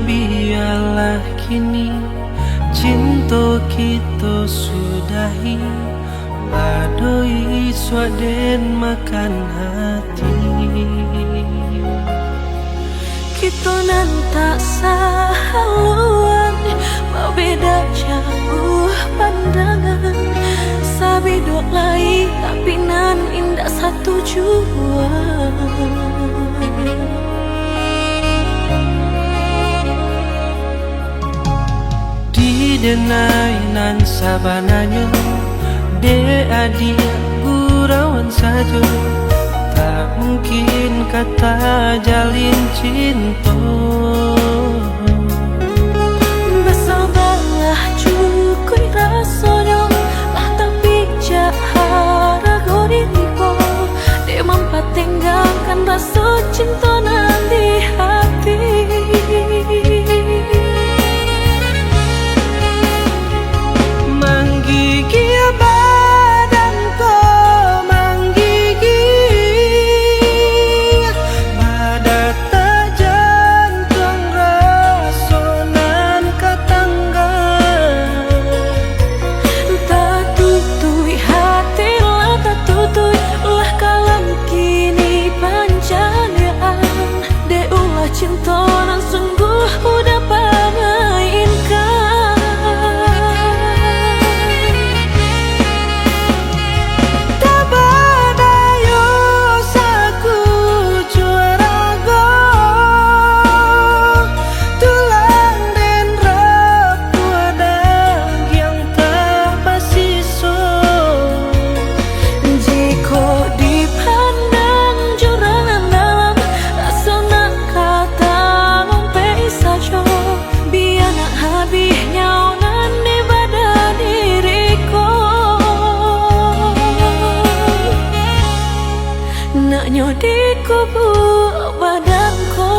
Biarlah kini cinta kita sudahi, badoi swaden makan hati. Kita nan tak sahaluan, berbeda jauh pandangan. Sabi dok lain tapi nan indah satu jua. Denai nan sabananya de adik gurauan saja, tak mungkin kata jalin cinta. Bersabarlah cukui rasanya, lah tapi jahara go diriku. Dia mampat tinggalkan rasa cinta nan di hati. Cinta nan sungguh udah pamainkan. Tak badayo saku juarago, tulang dan rapu ada yang tak pasiso. Jika dipandang jurang dalam rasa nak biar nak habis nyawa di badan diriku. Nak nyodi kubur badanku.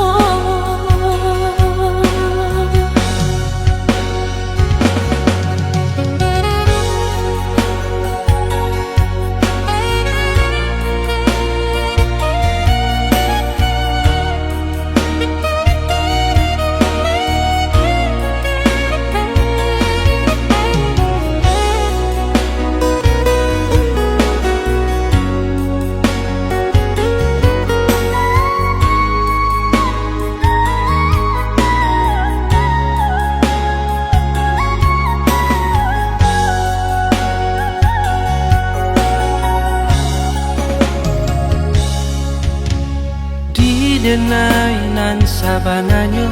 Denai nan sabananya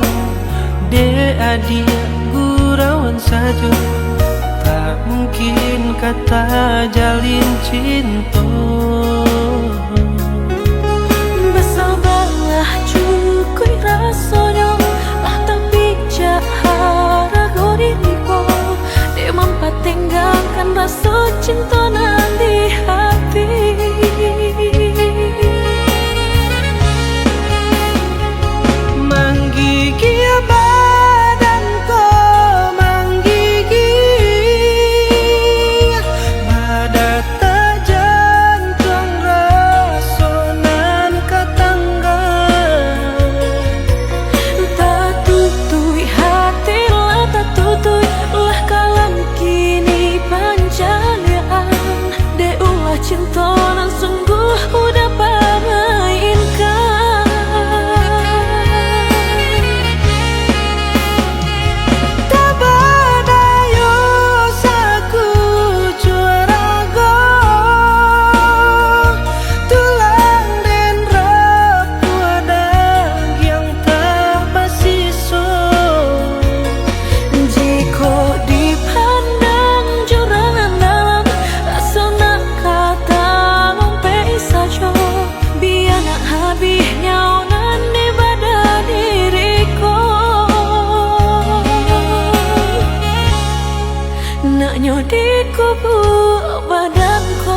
de adik gurauan saja, tak mungkin kata jalin cinta. Bersabarlah cukui rasanya, lah tapi jahara go diriku. Dia mampat tinggalkan rasa cinta nan di hati. Nak nyodi kubu badanku